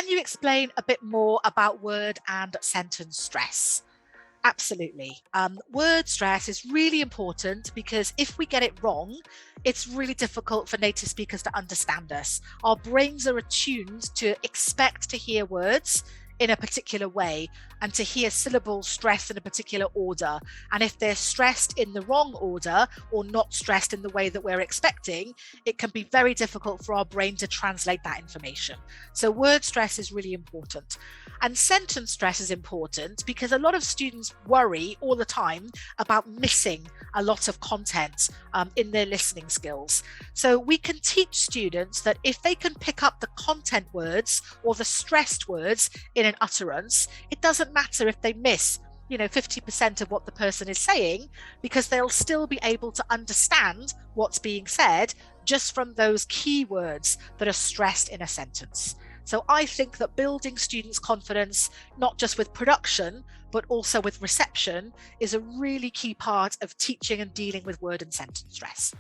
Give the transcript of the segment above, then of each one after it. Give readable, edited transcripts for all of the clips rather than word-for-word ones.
can you explain a bit more about word and sentence stress? Absolutely. Word stress is really important because if we get it wrong, it's really difficult for native speakers to understand us. Our brains are attuned to expect to hear words in a particular way and to hear syllables stressed in a particular order. And if they're stressed in the wrong order or not stressed in the way that we're expecting, it can be very difficult for our brain to translate that information. So word stress is really important. And sentence stress is important because a lot of students worry all the time about missing a lot of content in their listening skills. So we can teach students that if they can pick up the content words or the stressed words in an utterance, it doesn't matter if they miss 50% of what the person is saying, because they'll still be able to understand what's being said just from those key words that are stressed in a sentence. So I think that building students' confidence, not just with production, but also with reception, is a really key part of teaching and dealing with word and sentence stress.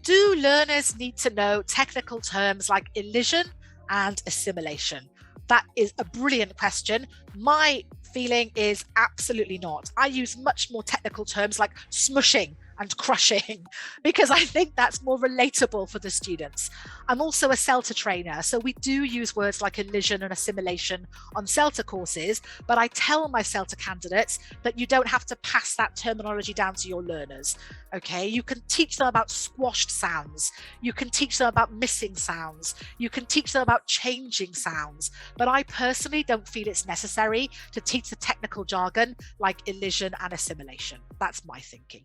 Do learners need to know technical terms like elision and assimilation? That is a brilliant question. My feeling is absolutely not. I use much more technical terms like smushing and crushing because I think that's more relatable for the students. I'm also a CELTA trainer, so we do use words like elision and assimilation on CELTA courses, but I tell my CELTA candidates that you don't have to pass that terminology down to your learners. Okay, you can teach them about squashed sounds, you can teach them about missing sounds, you can teach them about changing sounds, but I personally don't feel it's necessary to teach the technical jargon like elision and assimilation. That's my thinking.